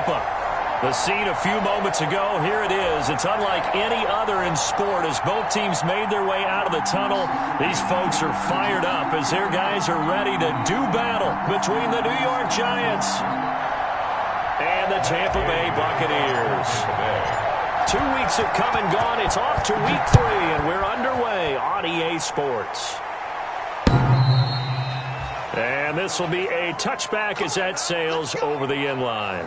Tampa. The scene a few moments ago, here it is. It's unlike any other in sport as both teams made their way out of the tunnel. These folks are fired up as their guys are ready to do battle between the New York Giants and the Tampa Bay Buccaneers. 2 weeks have come and gone. It's off to week 3, and we're underway on EA Sports. And this will be a touchback as that sails over the end line.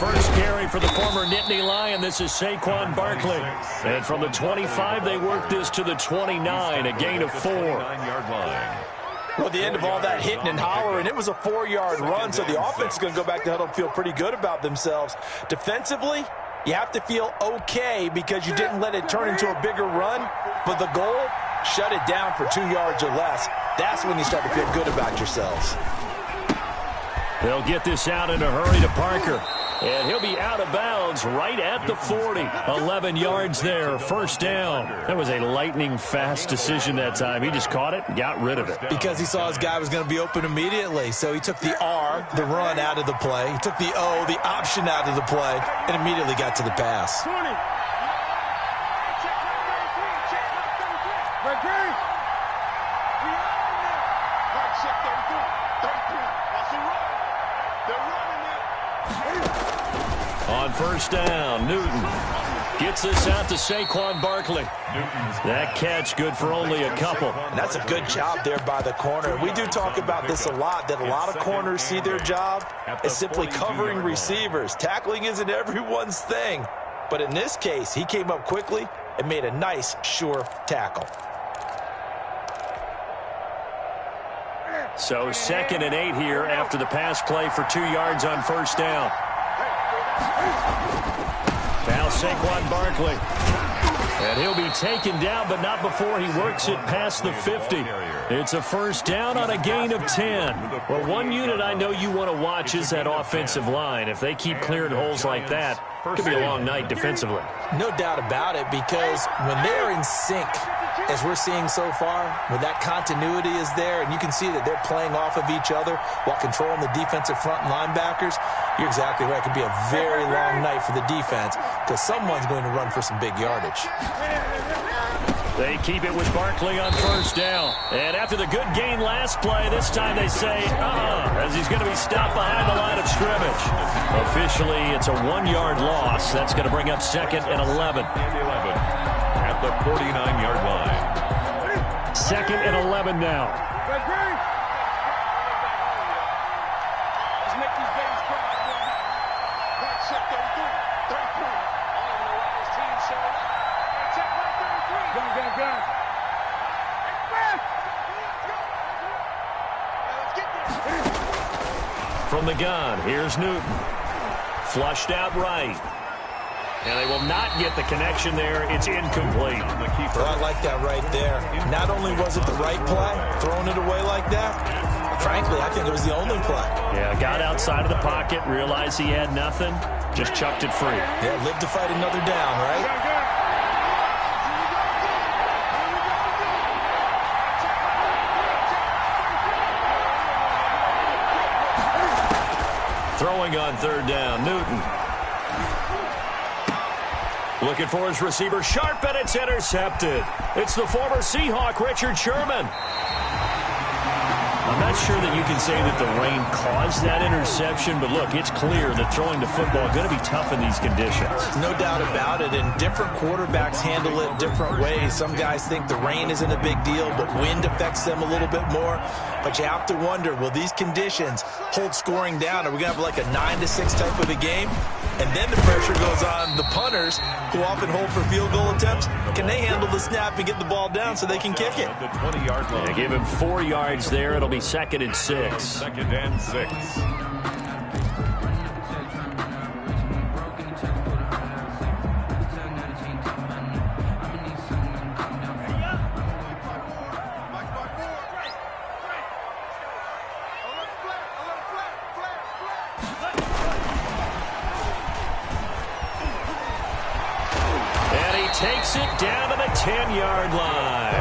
First carry for the former Nittany Lion. This is Saquon Barkley. And from the 25, they worked this to the 29, a gain of 4. Well, the end of all that hitting and hollering, it was a 4-yard run, so the offense is going to go back to huddle and feel pretty good about themselves. Defensively, you have to feel okay because you didn't let it turn into a bigger run, but the goal, shut it down for 2 yards or less. That's when you start to feel good about yourselves. They'll get this out in a hurry to Parker. And he'll be out of bounds right at the 40. 11 yards there, first down. That was a lightning-fast decision that time. He just caught it and got rid of it. Because he saw his guy was going to be open immediately. So he took the R, the run, out of the play. He took the O, the option, out of the play, and immediately got to the pass. On first down, Newton gets this out to Saquon Barkley. That catch good for only a couple. And that's a good job there by the corner. We do talk about this a lot, that a lot of corners see their job as simply covering receivers. Tackling isn't everyone's thing. But in this case, he came up quickly and made a nice, sure tackle. So 2nd and 8 here after the pass play for 2 yards on first down. Now Saquon Barkley. And he'll be taken down, but not before he works it past the 50. It's a first down on a gain of 10. Well, one unit I know you want to watch is that offensive line. If they keep clearing holes like that, it could be a long night defensively. No doubt about it, because when they're in sync, as we're seeing so far, when that continuity is there, and you can see that they're playing off of each other while controlling the defensive front linebackers, you're exactly right. It could be a very long night for the defense because someone's going to run for some big yardage. They keep it with Barkley on first down. And after the good gain last play, this time they say, as he's going to be stopped behind the line of scrimmage. Officially, it's a 1-yard loss. That's going to bring up 2nd and 11. At the 49-yard line. 2nd and 11 now. From the gun, here's Newton. Flushed out right. And they will not get the connection there. It's incomplete. Well, I like that right there. Not only was it the right play, throwing it away like that, frankly, I think it was the only play. Yeah, got outside of the pocket, realized he had nothing, just chucked it free. Yeah, lived to fight another down, right? Throwing on third down, Newton. Looking for his receiver, sharp, and it's intercepted. It's the former Seahawk, Richard Sherman. I'm not sure that you can say that the rain caused that interception, but look, it's clear that throwing the football is going to be tough in these conditions. No doubt about it, and different quarterbacks handle it different ways. Some guys think the rain isn't a big deal, but wind affects them a little bit more. But you have to wonder, will these conditions hold scoring down? Are we going to have like a 9-6 type of a game? And then the pressure goes on the punters, who often hold for field goal attempts. Can they handle the snap and get the ball down so they can kick it? The 20-yard line. They give him 4 yards there. It'll be 2nd and 6. 2nd and 6. takes it down to the 10-yard line.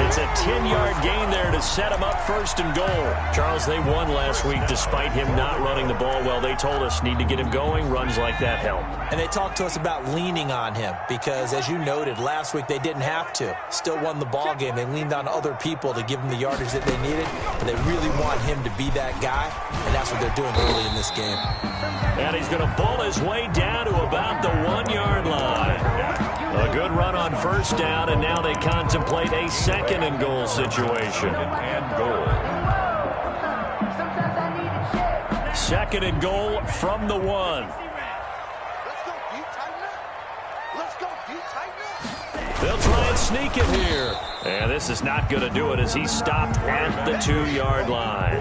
It's a 10-yard gain there to set him up first and goal. Charles, they won last week despite him not running the ball well. They told us need to get him going. Runs like that help. And they talked to us about leaning on him because, as you noted, last week they didn't have to. Still won the ball game. They leaned on other people to give them the yardage that they needed. But they really want him to be that guy, and that's what they're doing early in this game. And he's going to bull his way down to about the 1-yard line. A good run on first down, and now they contemplate a second and goal situation. Second and goal from the 1. They'll try and sneak it here. And this is not going to do it as he's stopped at the 2-yard line.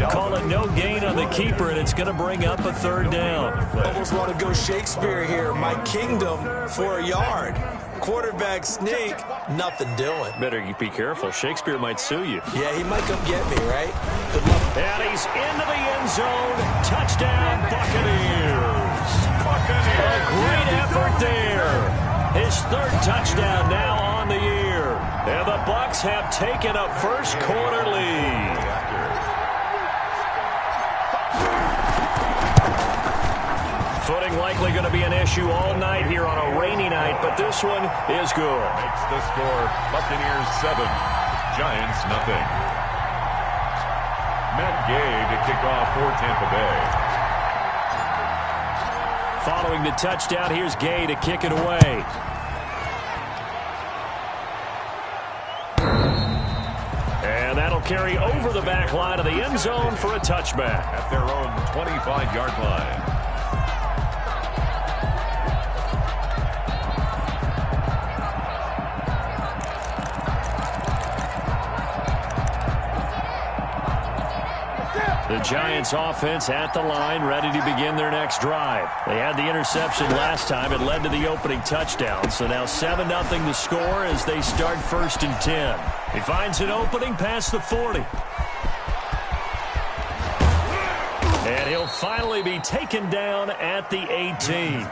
Call it no gain on the keeper, and it's going to bring up a third down. Almost want to go Shakespeare here. My kingdom for a yard. Quarterback sneak, nothing doing. Better be careful. Shakespeare might sue you. Yeah, he might come get me, right? Good luck. And he's into the end zone. Touchdown, Buccaneers. A great effort there. His third touchdown now on the year. And the Bucs have taken a first-quarter lead. Footing likely going to be an issue all night here on a rainy night, but this one is good. Makes the score Buccaneers 7, Giants nothing. Matt Gay to kick off for Tampa Bay. Following the touchdown, here's Gay to kick it away. And that'll carry over the back line of the end zone for a touchback. At their own 25-yard line. The Giants offense at the line, ready to begin their next drive. They had the interception last time. It led to the opening touchdown. So now 7-0 the score as they start 1st and 10. He finds an opening past the 40. And he'll finally be taken down at the 18.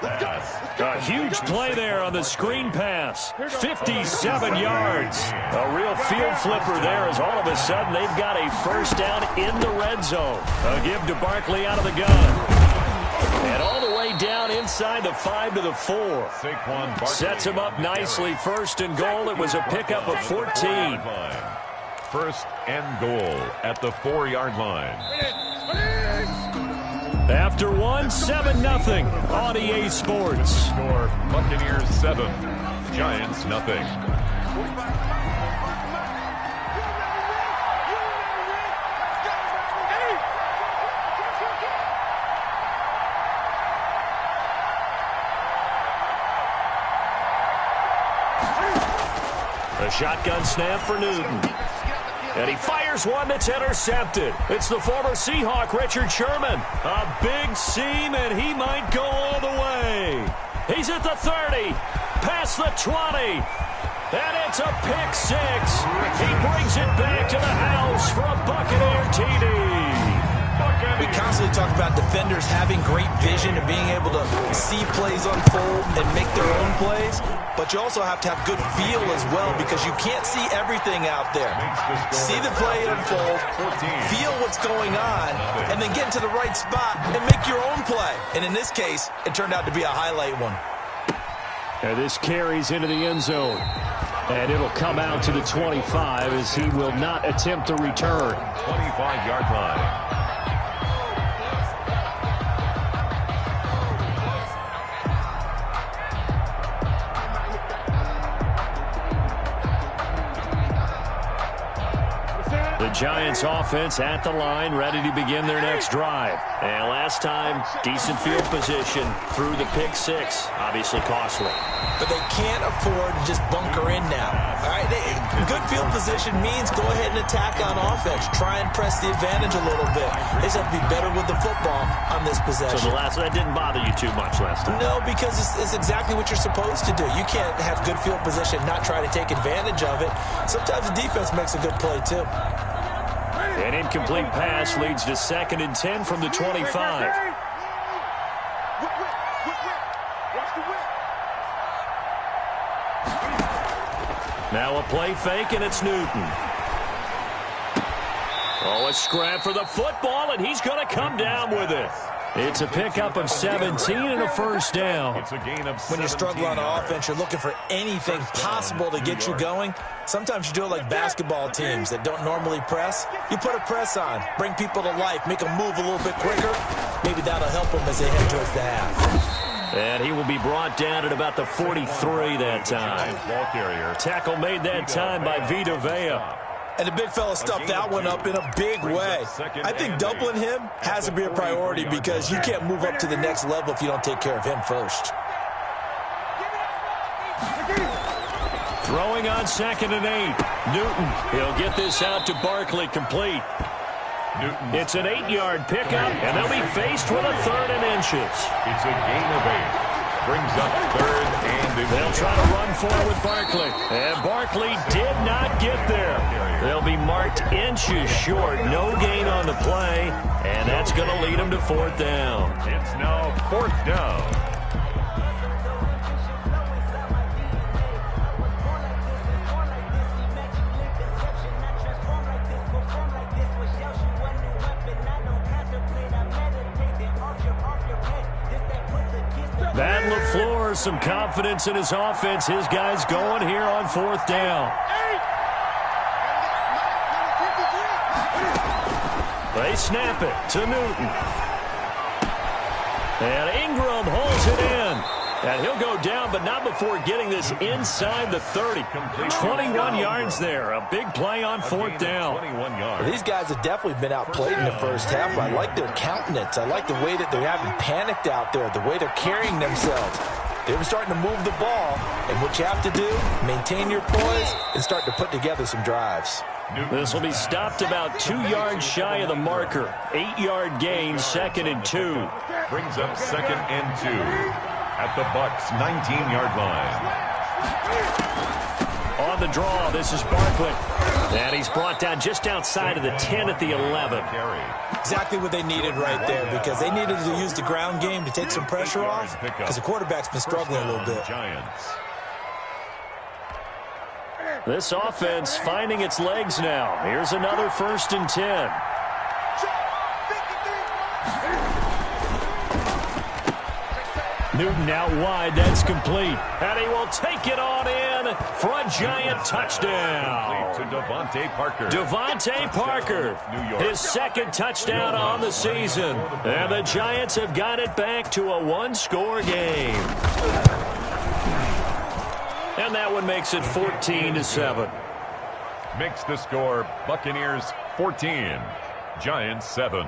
A huge play there on the screen pass. 57 yards. A real field flipper there as all of a sudden they've got a first down in the red zone. A give to Barkley out of the gun. And all the way down inside the 5 to the 4. Sets him up nicely. 1st and goal. It was a pickup of 14. 1st and goal at the 4-yard line. After 7-0 on EA Sports. Score Buccaneers 7, Giants nothing. A shotgun snap for Newton. And he fires one that's intercepted. It's the former Seahawk, Richard Sherman. A big seam, and he might go all the way. He's at the 30, past the 20. And it's a pick 6. He brings it back to the house for a Buccaneer TD. We constantly talk about defenders having great vision and being able to see plays unfold and make their own plays, but you also have to have good feel as well because you can't see everything out there. See the play unfold, feel what's going on, and then get into the right spot and make your own play. And in this case, it turned out to be a highlight one. And this carries into the end zone. And it'll come out to the 25 as he will not attempt to return. 25-yard line. The Giants offense at the line, ready to begin their next drive. And last time, decent field position through the pick 6. Obviously costly. But they can't afford to just bunker in now. All right, good field position means go ahead and attack on offense. Try and press the advantage a little bit. They just have to be better with the football on this possession. So that didn't bother you too much last time? No, because it's exactly what you're supposed to do. You can't have good field position, not try to take advantage of it. Sometimes the defense makes a good play, too. An incomplete pass leads to 2nd and 10 from the 25. Now a play fake, and it's Newton. Oh, a scrap for the football, and he's going to come down with it. It's a pickup of 17 and a first down. It's a gain of When you struggle on offense, you're looking for anything possible to get you going. Sometimes you do it like basketball teams that don't normally press. You put a press on, bring people to life, make them move a little bit quicker. Maybe that'll help them as they head towards the half. And he will be brought down at about the 43 that time. Tackle made that time by Vita Vea. And the big fella stuffed that one up in a big way. I think doubling him has to be a priority because you can't move up to the next level if you don't take care of him first. Throwing on 2nd and 8. Newton, he'll get this out to Barkley, complete. It's an 8-yard pickup, and they'll be faced with a 3rd and inches. It's a gain of 8. Brings up 3rd and they'll try to run for it with Barkley. And Barkley did not get there. They'll be marked inches short. No gain on the play, and that's going to lead them to 4th down. It's now 4th down. Matt LaFleur, some confidence in his offense. His guys going here on 4th down. They snap it to Newton. And Ingram holds it in. And he'll go down, but not before getting this inside the 30. 21 yards there. A big play on 4th down. Well, these guys have definitely been outplayed in the first half. I like their countenance. I like the way that they haven't panicked out there, the way they're carrying themselves. They were starting to move the ball, and what you have to do, maintain your poise and start to put together some drives. This will be stopped about 2 yards shy of the marker. 8-yard gain, 2nd and 2. Brings up 2nd and 2. At the Bucs' 19-yard line. On the draw, this is Barkley. And he's brought down just outside of the 10 at the 11. Exactly what they needed right there, because they needed to use the ground game to take some pressure off, because the quarterback's been struggling a little bit. This offense finding its legs now. Here's another 1st and 10. Newton out wide. That's complete. And he will take it on in for a giant touchdown. To Devontae Parker. Devontae Parker, his 2nd touchdown on the season. And the Giants have got it back to a 1-score game. And that one makes it 14-7. Makes the score Buccaneers 14, Giants 7.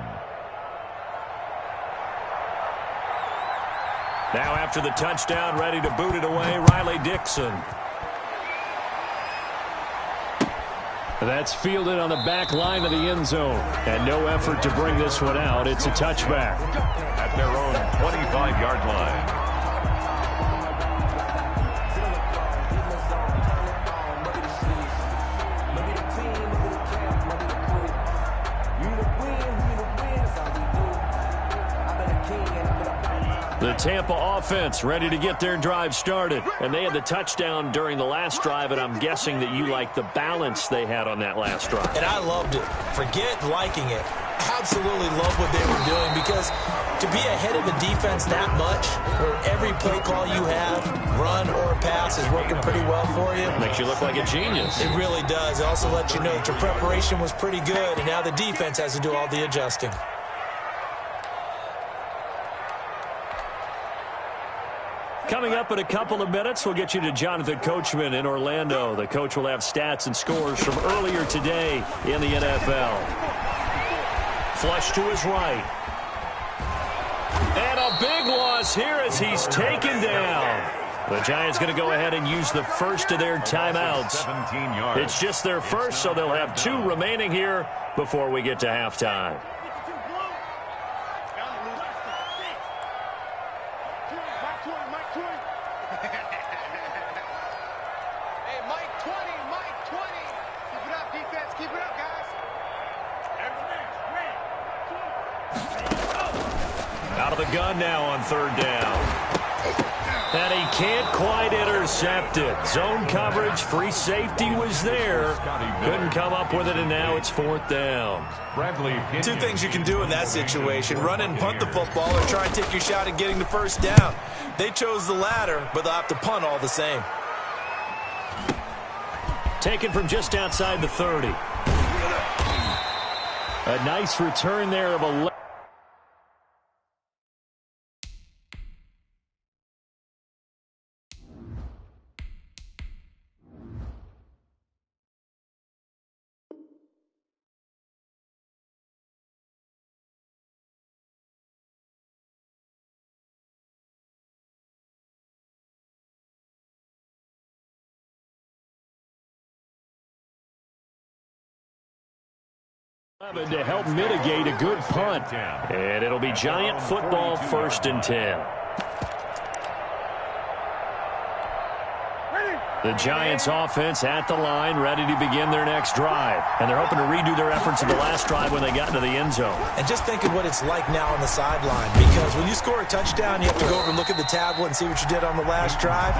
Now after the touchdown, ready to boot it away, Riley Dixon. That's fielded on the back line of the end zone. And no effort to bring this one out. It's a touchback. At their own 25-yard line. The Tampa offense ready to get their drive started. And they had the touchdown during the last drive, and I'm guessing that you like the balance they had on that last drive. And I loved it. Forget liking it. Absolutely love what they were doing, because to be ahead of the defense that much, where every play call you have, run or pass, is working pretty well for you. Makes you look like a genius. It really does. It also lets you know that your preparation was pretty good, and now the defense has to do all the adjusting. Coming up in a couple of minutes, we'll get you to Jonathan Coachman in Orlando. The coach will have stats and scores from earlier today in the NFL. Flush to his right. And a big loss here as he's taken down. The Giants going to go ahead and use the first of their timeouts. 17 yards. It's just their first, so they'll have 2 remaining here before we get to halftime. Out of the gun now on 3rd down. And he can't quite intercept it. Zone coverage, free safety was there. Couldn't come up with it, and now it's 4th down. Two things you can do in that situation. Run and punt the football or try and take your shot at getting the first down. They chose the latter, but they'll have to punt all the same. Taken from just outside the 30. A nice return there of 11. To help mitigate a good punt. And it'll be Giant football, 1st and 10. The Giants offense at the line, ready to begin their next drive. And they're hoping to redo their efforts in the last drive when they got into the end zone. And just think of what it's like now on the sideline, because when you score a touchdown, you have to go over and look at the tablet and see what you did on the last drive.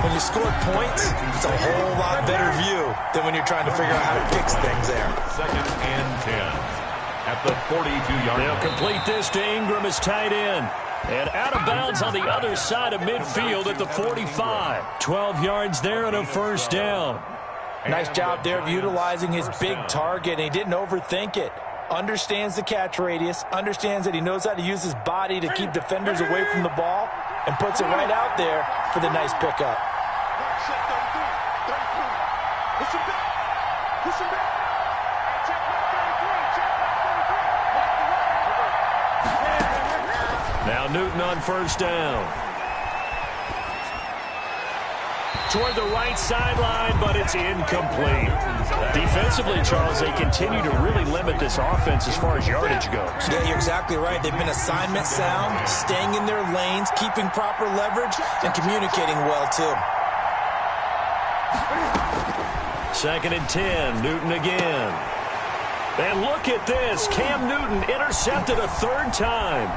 When you score points, it's a whole lot better view than when you're trying to figure out how to fix things there. 2nd and 10 at the 42-yard line. They'll complete this to Ingram as tight end. And out of bounds on the other side of midfield at the 45. 12 yards there and a 1st down. Nice job there of utilizing his big target. He didn't overthink it. Understands the catch radius. Understands that he knows how to use his body to keep defenders away from the ball. And puts it right out there for the nice pickup. Now Newton on 1st down. Toward the right sideline, but it's incomplete. Defensively, Charles, they continue to really limit this offense as far as yardage goes. Yeah, you're exactly right. They've been assignment sound, staying in their lanes, keeping proper leverage, and communicating well, too. 2nd and 10, Newton again. And look at this. Cam Newton intercepted a 3rd time.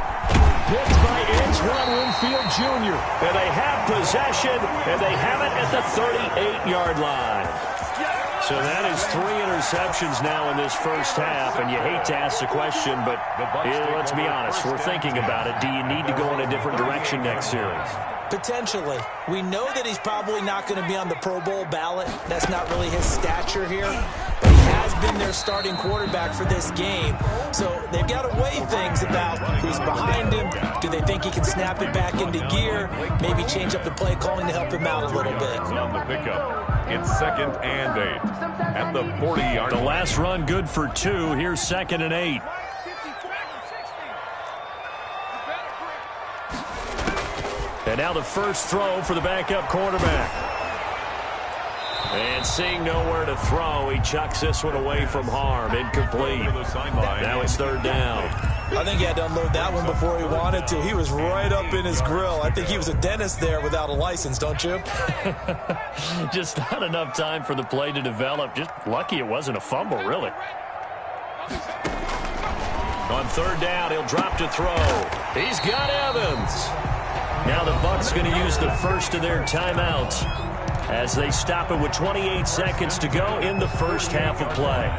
Picked by Antoine Winfield Jr. And they have possession, and they have it at the 38-yard line. So that is 3 interceptions now in this first half, and you hate to ask the question, but let's be honest, we're thinking about it. Do you need to go in a different direction next series? Potentially. We know that he's probably not going to be on the Pro Bowl ballot. That's not really his stature here. But he has been their starting quarterback for this game. So they've got to weigh things about who's behind him. Do they think he can snap it back into gear? Maybe change up the play calling to help him out a little bit. On the pickup, it's 2nd and 8 at the 40-yard line. The last run good for 2. Here's 2nd and 8. And now the first throw for the backup quarterback. And seeing nowhere to throw, he chucks this one away from harm. Incomplete. Now it's 3rd down. I think he had to unload that one before he wanted to. He was right up in his grill. I think he was a dentist there without a license, don't you? Just not enough time for the play to develop. Just lucky it wasn't a fumble, really. On 3rd down, he'll drop to throw. He's got Evans. Now the Bucs going to use the first of their timeouts as they stop it with 28 seconds to go in the first half of play.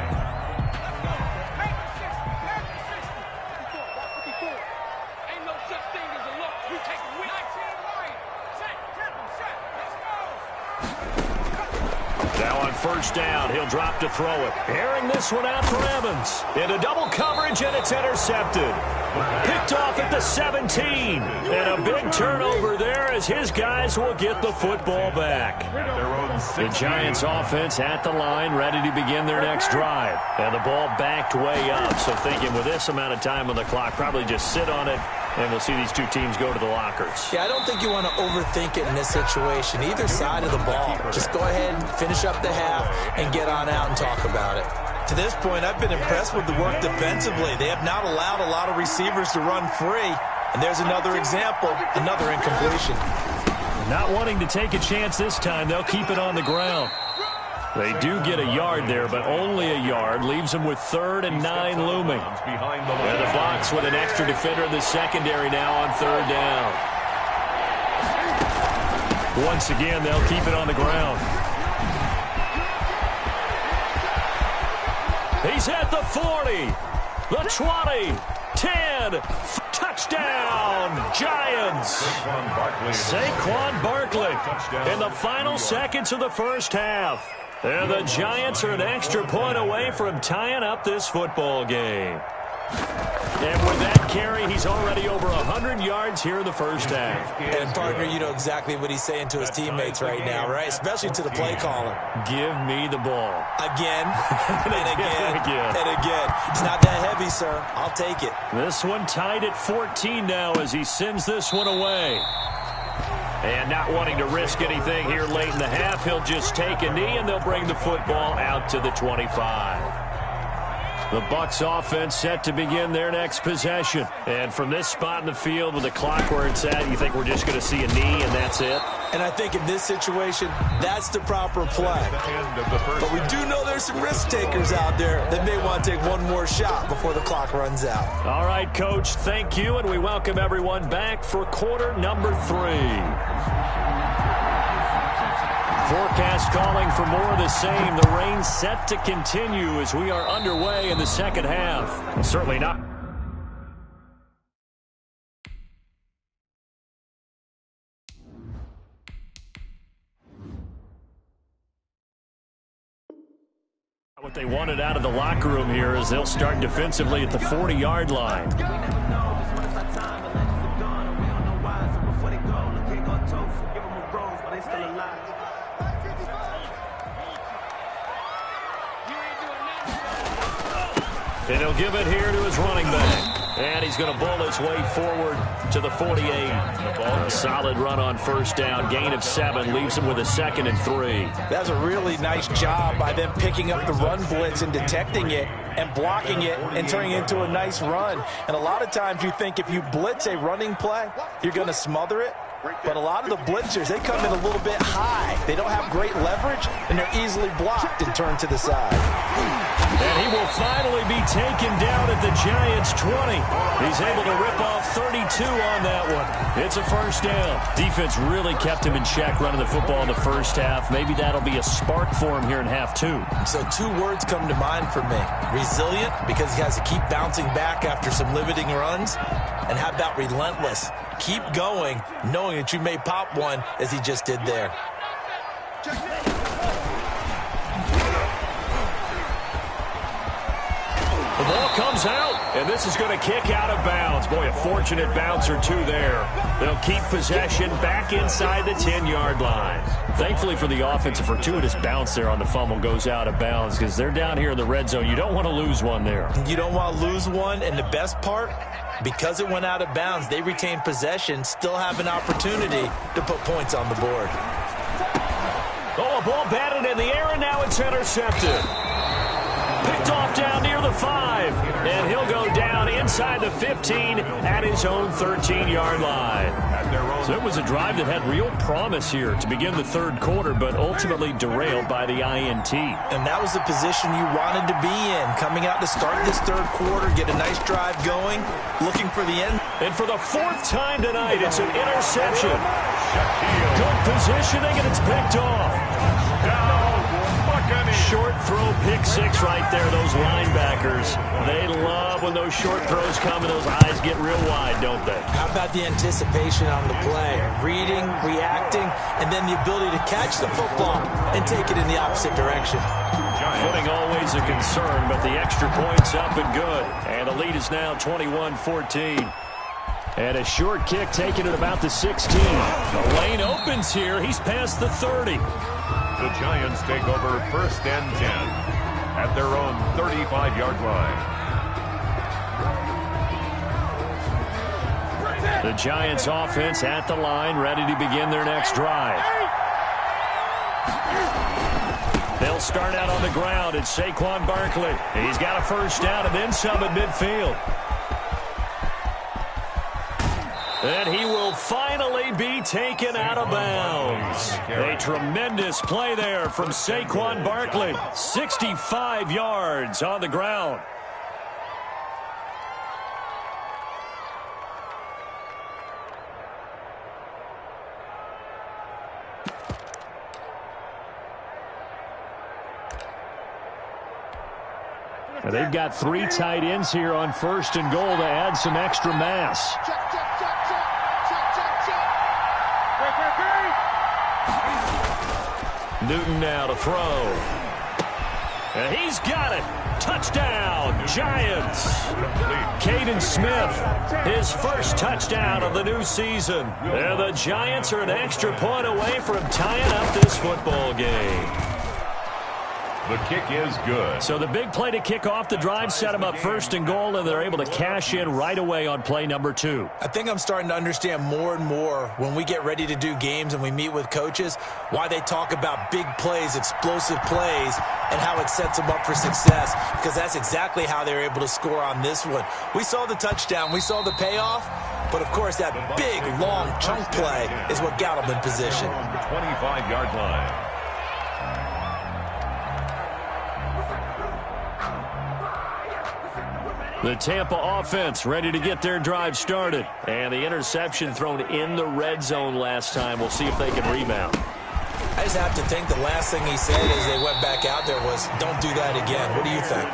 Now on 1st down, he'll drop to throw it. Airing this one out for Evans. Into double coverage, and it's intercepted. Picked off at the 17. And a big turnover there as his guys will get the football back. The Giants offense at the line, ready to begin their next drive. And the ball backed way up. So thinking with this amount of time on the clock, probably just sit on it, and we'll see these two teams go to the lockers. Yeah, I don't think you want to overthink it in this situation. Either side of the ball. Just go ahead and finish up the half and get on out and talk about it. To this point, I've been impressed with the work defensively. They have not allowed a lot of receivers to run free. And there's another example, another incompletion. Not wanting to take a chance this time, they'll keep it on the ground. They do get a yard there, but only a yard. Leaves them with 3rd and 9 looming. And the Bucs with an extra defender in the secondary now on 3rd down. Once again, they'll keep it on the ground. He's at the 40, the 20, 10, touchdown, Giants. Saquon Barkley in the final seconds of the first half. And the Giants are an extra point away from tying up this football game. And with that carry, he's already over 100 yards here in the first half. And, partner, you know exactly what he's saying to his teammates right now, right? Especially to the play caller. Give me the ball. Again, and again, and again. It's not that heavy, sir. I'll take it. This one tied at 14 now as he sends this one away. And not wanting to risk anything here late in the half, he'll just take a knee, and they'll bring the football out to the 25. The Bucs offense set to begin their next possession. And from this spot in the field with the clock where it's at, you think we're just going to see a knee and that's it? And I think in this situation, that's the proper play. But we do know there's some risk takers out there that may want to take one more shot before the clock runs out. All right, Coach, thank you, and we welcome everyone back for quarter number 3. Forecast calling for more of the same. The rain set to continue as we are underway in the second half. Certainly not. What they wanted out of the locker room here is they'll start defensively at the 40-yard line. And he'll give it here to his running back. And he's going to bull his way forward to the 48. A solid run on first down. Gain of 7 leaves him with a 2nd and 3. That's a really nice job by them picking up the run blitz and detecting it and blocking it and turning it into a nice run. And a lot of times you think if you blitz a running play, you're going to smother it. But a lot of the blitzers, they come in a little bit high. They don't have great leverage, and they're easily blocked and turned to the side. And he will finally be taken down at the Giants' 20. He's able to rip off 32 on that one. It's a first down. Defense really kept him in check running the football in the first half. Maybe that'll be a spark for him here in half 2. So 2 words come to mind for me. Resilient, because he has to keep bouncing back after some limiting runs. And how about relentless? Keep going, knowing that you may pop one as he just did there. The ball comes out, and this is going to kick out of bounds. Boy, a fortunate bounce or 2 there. They'll keep possession back inside the 10-yard line. Thankfully for the offense, a fortuitous bounce there on the fumble goes out of bounds because they're down here in the red zone. You don't want to lose one there. You don't want to lose one, and the best part, because it went out of bounds, they retain possession, still have an opportunity to put points on the board. Oh, a ball batted in the air, and now it's intercepted. Picked off down near the 5, and he'll go down inside the 15 at his own 13-yard line. So it was a drive that had real promise here to begin the third quarter, but ultimately derailed by the INT. And that was the position you wanted to be in, coming out to start this third quarter, get a nice drive going, looking for the end. And for the 4th time tonight, it's an interception. Good positioning, and it's picked off. Short throw, pick 6 right there. Those linebackers, they love when those short throws come and those eyes get real wide, don't they? How about the anticipation on the play? Reading, reacting, and then the ability to catch the football and take it in the opposite direction. Footing always a concern, but the extra point's up and good. And the lead is now 21-14. And a short kick taken at about the 16. The lane opens here. He's past the 30. The Giants take over 1st and 10 at their own 35-yard line. The Giants offense at the line, ready to begin their next drive. They'll start out on the ground. It's Saquon Barkley. He's got a first down and then some at midfield. And he will finally be taken out of bounds. A tremendous play there from Saquon Barkley. 65 yards on the ground. And they've got 3 tight ends here on 1st and goal to add some extra mass. Newton now to throw. And he's got it. Touchdown, Giants. Caden Smith, his first touchdown of the new season. And the Giants are an extra point away from tying up this football game. The kick is good. So the big play to kick off the drive set them up 1st and goal, and they're able to cash in right away on play number 2. I think I'm starting to understand more and more when we get ready to do games and we meet with coaches why they talk about big plays, explosive plays, and how it sets them up for success, because that's exactly how they were able to score on this one. We saw the touchdown. We saw the payoff. But, of course, that big, long chunk play is what got them in position. 25-yard line. The Tampa offense ready to get their drive started. And the interception thrown in the red zone last time. We'll see if they can rebound. I just have to think the last thing he said as they went back out there was, don't do that again. What do you think?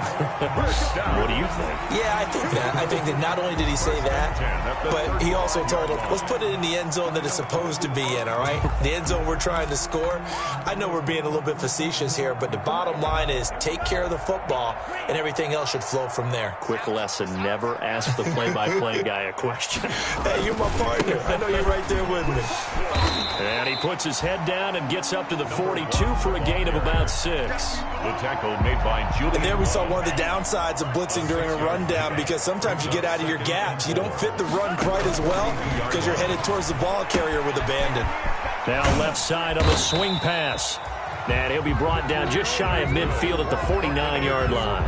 What do you think? Yeah, I think that. I think that not only did he say that, but he also told him, let's put it in the end zone that it's supposed to be in, all right? The end zone we're trying to score. I know we're being a little bit facetious here, but the bottom line is take care of the football, and everything else should flow from there. Quick lesson, never ask the play-by-play guy a question. Hey, you're my partner. I know you're right there with me. And he puts his head down and gets up to the 42 for a gain of about 6. The tackle made by Julian. And there we saw one of the downsides of blitzing during a rundown, because sometimes you get out of your gaps. You don't fit the run quite as well because you're headed towards the ball carrier with abandon. Now left side on the swing pass. And he'll be brought down just shy of midfield at the 49-yard line.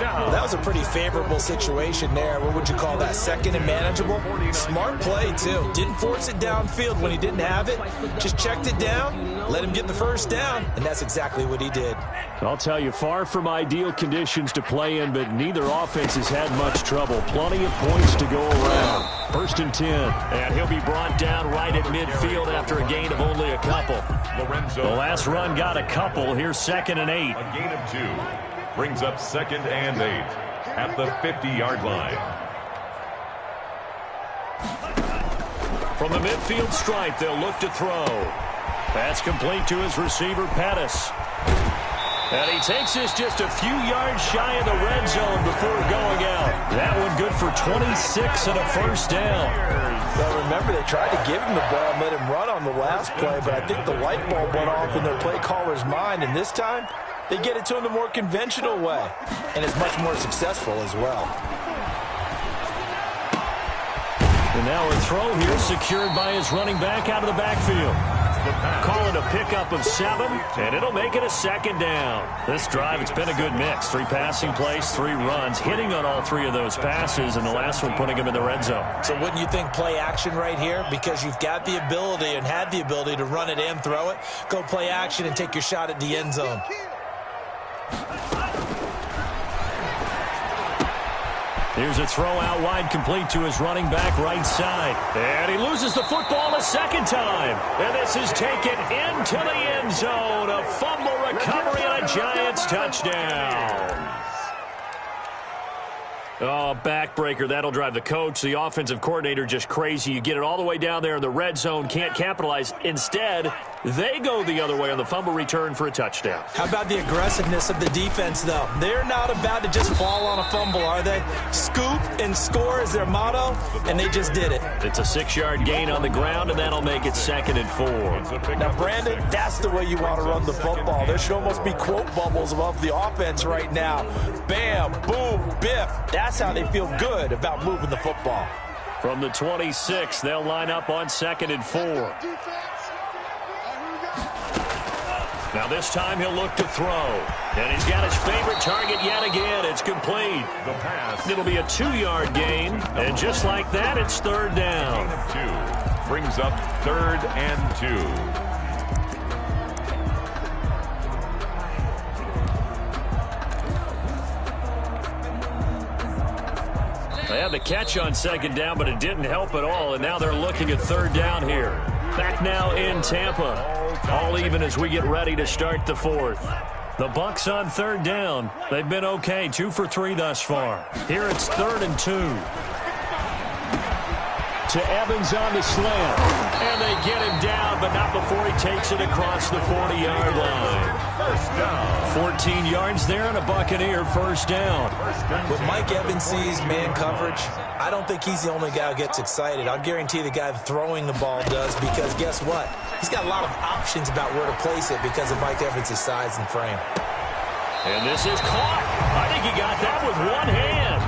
Well, that was a pretty favorable situation there. What would you call that? Second and manageable? Smart play, too. Didn't force it downfield when he didn't have it. Just checked it down, let him get the first down, and that's exactly what he did. I'll tell you, far from ideal conditions to play in, but neither offense has had much trouble. Plenty of points to go around. 1st and 10. And he'll be brought down right at midfield after a gain of only a couple. The last run got a couple. Here's 2nd and 8. A gain of 2 brings up 2nd and 8 at the 50-yard line. From the midfield stripe, they'll look to throw. Pass complete to his receiver, Pettis. And he takes this just a few yards shy of the red zone before going out. That one good for 26 and a first down. Well, remember, they tried to give him the ball and let him run on the last play, but I think the light bulb went off in their play caller's mind, and this time they get it to him the more conventional way, and it's much more successful as well. And now a throw here secured by his running back out of the backfield. Call it a pickup of 7, and it'll make it a 2nd down. This drive, it's been a good mix. 3 passing plays, 3 runs, hitting on all 3 of those passes, and the last one putting him in the red zone. So wouldn't you think play action right here? Because you've got the ability and had the ability to run it and throw it. Go play action and take your shot at the end zone. Here's a throw out wide, complete to his running back right side. And he loses the football a 2nd time. And this is taken into the end zone. A fumble recovery and a Giants touchdown. Oh, backbreaker. That'll drive the coach, the offensive coordinator, just crazy. You get it all the way down there in the red zone, can't capitalize. Instead, they go the other way on the fumble return for a touchdown. How about the aggressiveness of the defense, though? They're not about to just fall on a fumble, are they? Scoop and score is their motto, and they just did it. It's a 6-yard gain on the ground, and that'll make it 2nd and 4. Now, Brandon, that's the way you want to run the football. There should almost be quote bubbles above the offense right now. Bam, boom, biff. That's how they feel good about moving the football. From the 26, they'll line up on 2nd and 4. Now this time he'll look to throw. And he's got his favorite target yet again. It's complete. The pass. It'll be a 2-yard gain. And just like that, it's 3rd down. 2 brings up 3rd and 2. They had the catch on 2nd down, but it didn't help at all. And now they're looking at 3rd down here. Back now in Tampa. All even as we get ready to start the 4th. The Bucs on third down. They've been okay, 2 for 3 thus far. Here it's 3rd and 2. To Evans on the slant. And they get him down, but not before he takes it across the 40-yard line. First down. 14 yards there and a Buccaneer first down. When Mike Evans sees man coverage, I don't think he's the only guy who gets excited. I'll guarantee the guy throwing the ball does, because guess what? He's got a lot of options about where to place it because of Mike Evans' size and frame. And this is caught. I think he got that with one hand.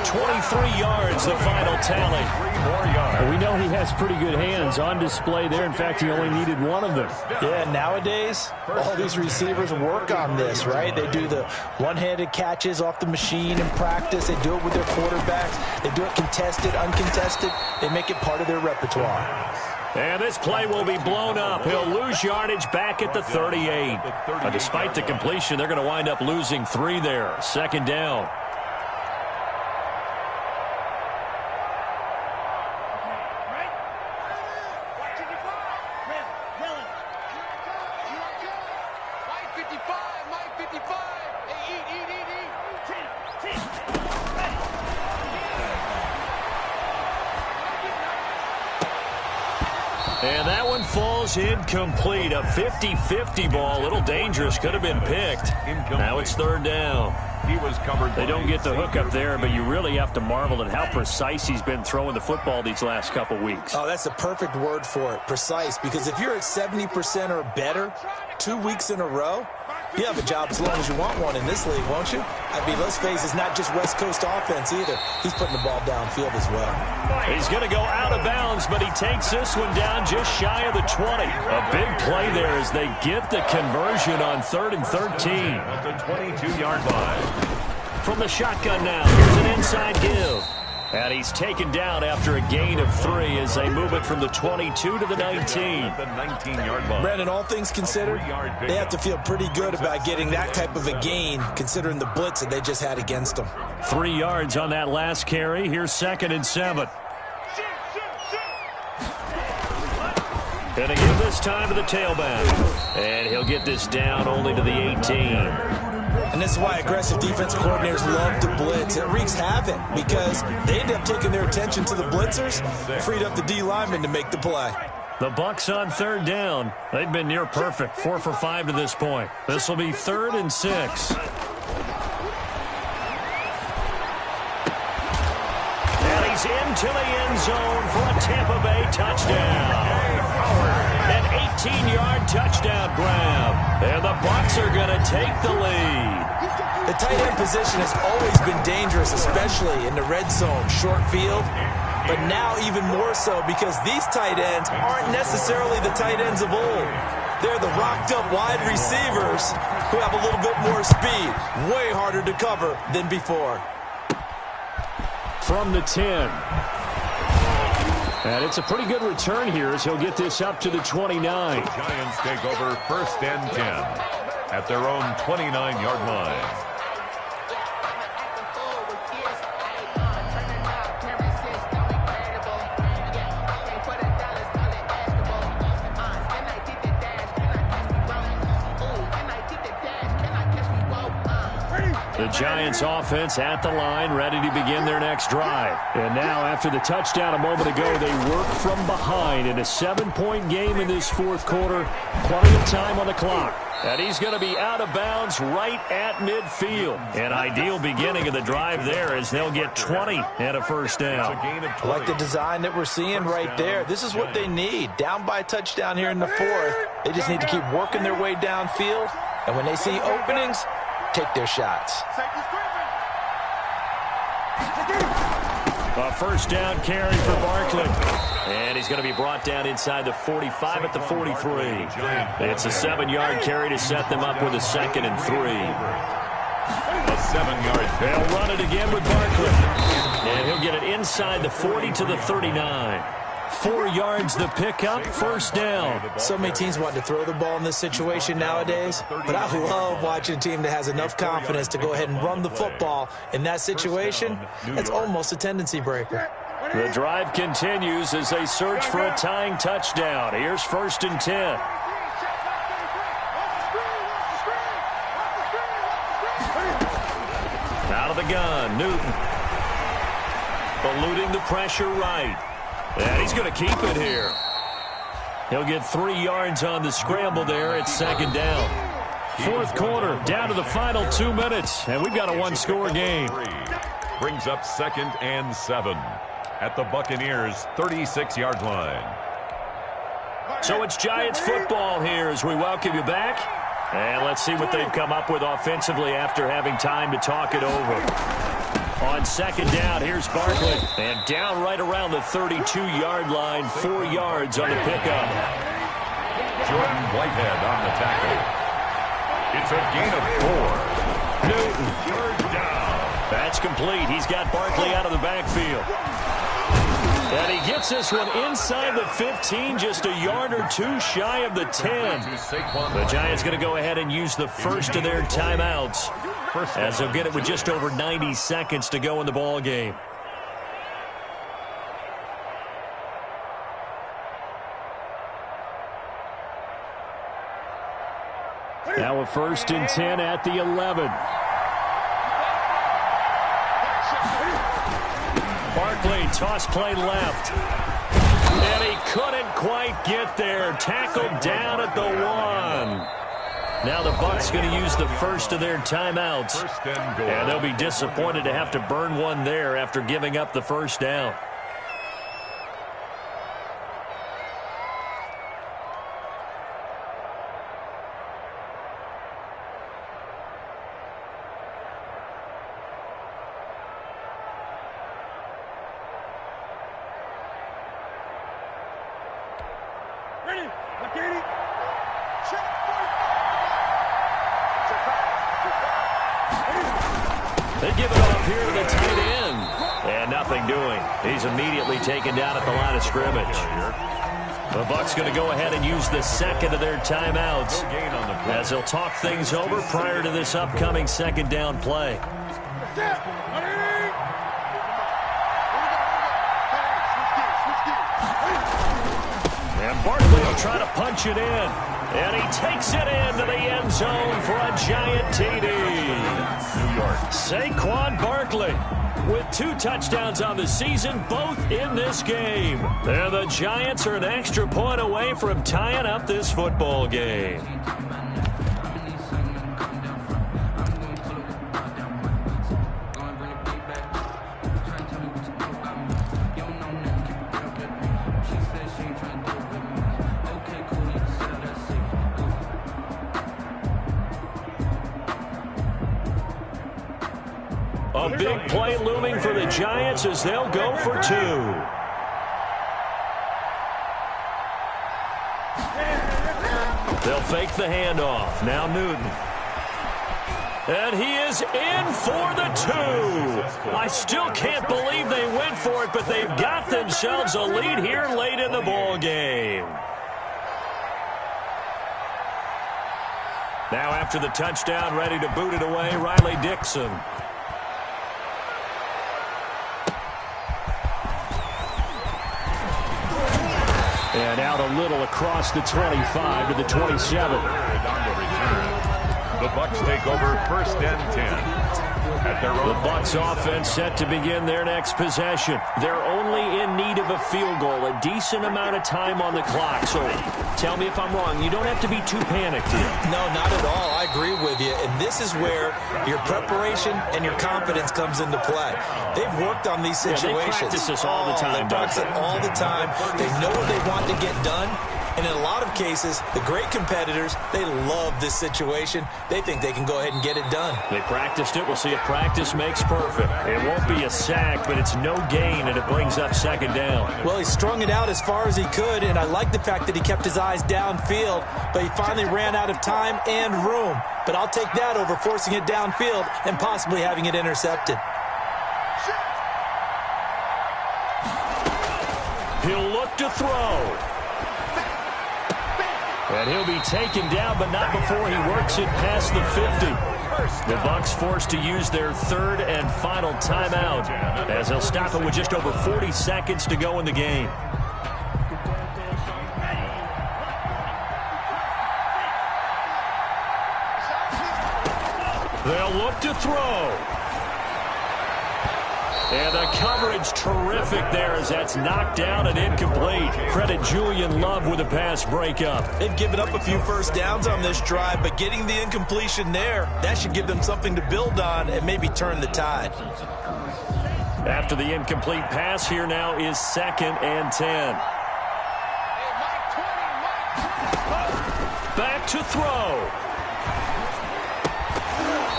23 yards, the final tally. 3 more yards. We know he has pretty good hands on display there. In fact, he only needed one of them. Yeah, nowadays, all these receivers work on this, right? They do the one-handed catches off the machine in practice. They do it with their quarterbacks. They do it contested, uncontested. They make it part of their repertoire. And this play will be blown up. He'll lose yardage back at the 38. Despite the completion, they're going to wind up losing 3 there. 2nd down. And that one falls incomplete. A 50-50 ball. A little dangerous. Could have been picked. Now it's 3rd down. He was covered. They don't get the hook up there, but you really have to marvel at how precise he's been throwing the football these last couple weeks. Oh, that's the perfect word for it, precise. Because if you're at 70% or better 2 weeks in a row, you have a job as long as you want one in this league, won't you? I mean, let's face it, it's not just West Coast offense either. He's putting the ball downfield as well. He's going to go out of bounds, but he takes this one down just shy of the 20. A big play there as they get the conversion on 3rd and 13. At the 22-yard line. From the shotgun now, here's an inside give. And he's taken down after a gain of 3 as they move it from the 22 to the 19. At the 19-yard line. Brandon, all things considered, they have to feel pretty good about getting that type of a gain considering the blitz that they just had against them. 3 yards on that last carry. Here's 2nd and 7. And again this time to the tailback. And he'll get this down only to the 18. And this is why aggressive defense coordinators love to blitz. It wreaks havoc because they end up taking their attention to the blitzers, freed up the D lineman to make the play. The Bucs on 3rd down. They've been near perfect, 4 for 5 to this point. This will be 3rd and 6. And he's into the end zone for a Tampa Bay touchdown. An 18-yard touchdown grab. And the Bucs are going to take the lead. The tight end position has always been dangerous, especially in the red zone, short field. But now even more so because these tight ends aren't necessarily the tight ends of old. They're the rocked-up wide receivers who have a little bit more speed. Way harder to cover than before. From the 10. And it's a pretty good return here as he'll get this up to the 29. Giants take over 1st and 10 at their own 29-yard line. The Giants offense at the line, ready to begin their next drive. And now, after the touchdown a moment ago, they work from behind in a 7-point game in this 4th quarter. Plenty of time on the clock. And he's going to be out of bounds right at midfield. An ideal beginning of the drive there as they'll get 20 and a first down. I like the design that we're seeing right there. This is what they need. Down by a touchdown here in the 4th. They just need to keep working their way downfield. And when they see openings, take their shots. A first down carry for Barkley. And he's going to be brought down inside the 45 at the 43. It's a 7-yard carry to set them up with a 2nd and 3. A 7-yard. They'll run it again with Barkley. And he'll get it inside the 40 to the 39. 4 yards the pickup, first down. So many teams want to throw the ball in this situation nowadays, but I love watching a team that has enough confidence to go ahead and run the football in that situation. That's almost a tendency breaker. The drive continues as they search for a tying touchdown. Here's 1st and 10. the gun, Newton. Eluding the pressure right. And he's going to keep it here. He'll get 3 yards on the scramble there at second down. Fourth quarter, down to the final 2 minutes, and we've got a one-score game. Brings up 2nd and 7 at the Buccaneers' 36-yard line. So it's Giants football here as we welcome you back. And let's see what they've come up with offensively after having time to talk it over. On second down, here's Barkley. And down right around the 32-yard line, 4 yards on the pickup. Jordan Whitehead on the tackle. It's a gain of 4. Newton. Third down. That's complete. He's got Barkley out of the backfield. And he gets this one inside the 15, just a yard or two shy of the 10. The Giants going to go ahead and use the first of their timeouts, as they'll get it with just over 90 seconds to go in the ball game. Now a 1st and 10 at the 11. Barkley, toss play left. And he couldn't quite get there. Tackled down at the 1. Now the Bucs going to use the first of their timeouts. And they'll be disappointed to have to burn one there after giving up the first down. They give it off here to the tight end. And nothing doing. He's immediately taken down at the line of scrimmage. The Bucs going to go ahead and use the second of their timeouts as they'll talk things over prior to this upcoming second down play. And Barkley will try to punch it in. And he takes it into the end zone for a Giant TD. New York. Saquon Barkley with 2 touchdowns on the season, both in this game. And the Giants are an extra point away from tying up this football game. A big play looming for the Giants as they'll go for 2. They'll fake the handoff. Now Newton. And he is in for the 2. I still can't believe they went for it, but they've got themselves a lead here late in the ball game. Now after the touchdown, ready to boot it away, Riley Dixon. And out a little across the 25 to the 27. The Bucs take over 1st and 10. The Bucs offense set to begin their next possession. They're only in need of a field goal, a decent amount of time on the clock. So tell me if I'm wrong. You don't have to be too panicked here. No, not at all. I agree with you. And this is where your preparation and your confidence comes into play. They've worked on these situations. Yeah, they practice this all the time. They practice it all the time. They know what they want to get done. And in a lot of cases, the great competitors, they love this situation. They think they can go ahead and get it done. They practiced it. We'll see if practice makes perfect. It won't be a sack, but it's no gain, and it brings up second down. Well, he strung it out as far as he could, and I like the fact that he kept his eyes downfield, but he finally ran out of time and room. But I'll take that over forcing it downfield and possibly having it intercepted. He'll look to throw. And he'll be taken down, but not before he works it past the 50. The Bucs forced to use their 3rd and final timeout, as they'll stop it with just over 40 seconds to go in the game. They'll look to throw. And the coverage terrific there as that's knocked down and incomplete. Credit Julian Love with a pass breakup. They've given up a few first downs on this drive, but getting the incompletion there, that should give them something to build on and maybe turn the tide. After the incomplete pass, here now is 2nd and 10. Back to throw.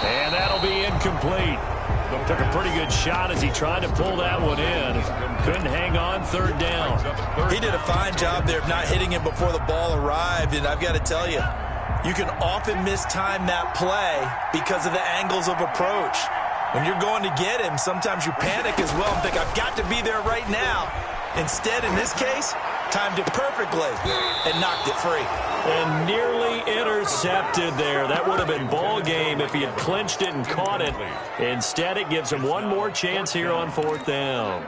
And that'll be incomplete. Took a pretty good shot as he tried to pull that one in. Couldn't hang on, 3rd down. He did a fine job there of not hitting him before the ball arrived, and I've got to tell you, you can often mistime that play because of the angles of approach. When you're going to get him, sometimes you panic as well and think, I've got to be there right now. Instead, in this case, timed it perfectly and knocked it free. And nearly intercepted there. That would have been ball game if he had clinched it and caught it. Instead, it gives him one more chance here on 4th down.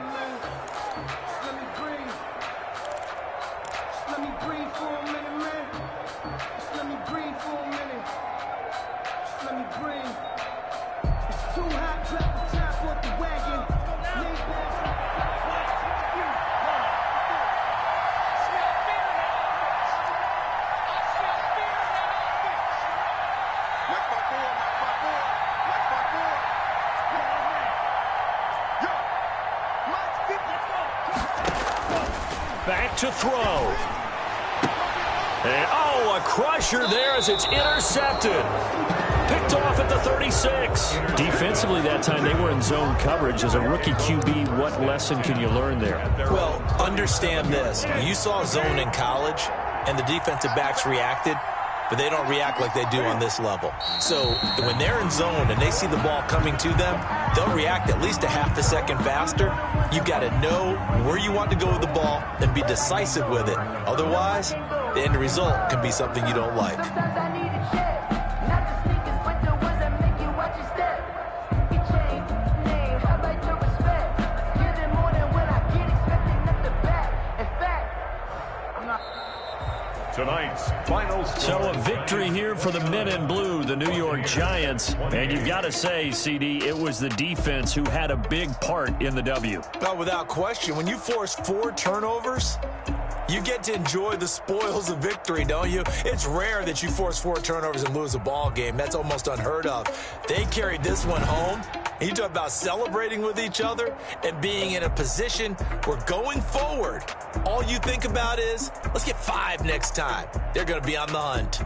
Back to throw. And, oh, a crusher there as it's intercepted. Picked off at the 36. Defensively that time, they were in zone coverage. As a rookie QB, what lesson can you learn there? Well, understand this. You saw zone in college, and the defensive backs reacted, but they don't react like they do on this level. So when they're in zone and they see the ball coming to them, they'll react at least a half a second faster. You've got to know where you want to go with the ball and be decisive with it. Otherwise, the end result can be something you don't like. Tonight's final score. So a victory here for the men in blue, the New York Giants. And you've got to say, CD, it was the defense who had a big part in the W. Well, without question, when you force 4 turnovers, you get to enjoy the spoils of victory, don't you? It's rare that you force 4 turnovers and lose a ball game. That's almost unheard of. They carried this one home. You talk about celebrating with each other and being in a position where going forward, all you think about is, let's get 5 next time. They're going to be on the hunt.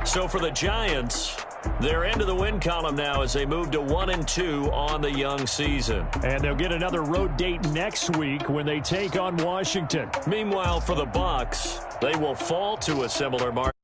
So for the Giants, they're into the win column now as they move to 1-2 on the young season. And they'll get another road date next week when they take on Washington. Meanwhile, for the Bucs, they will fall to a similar mark.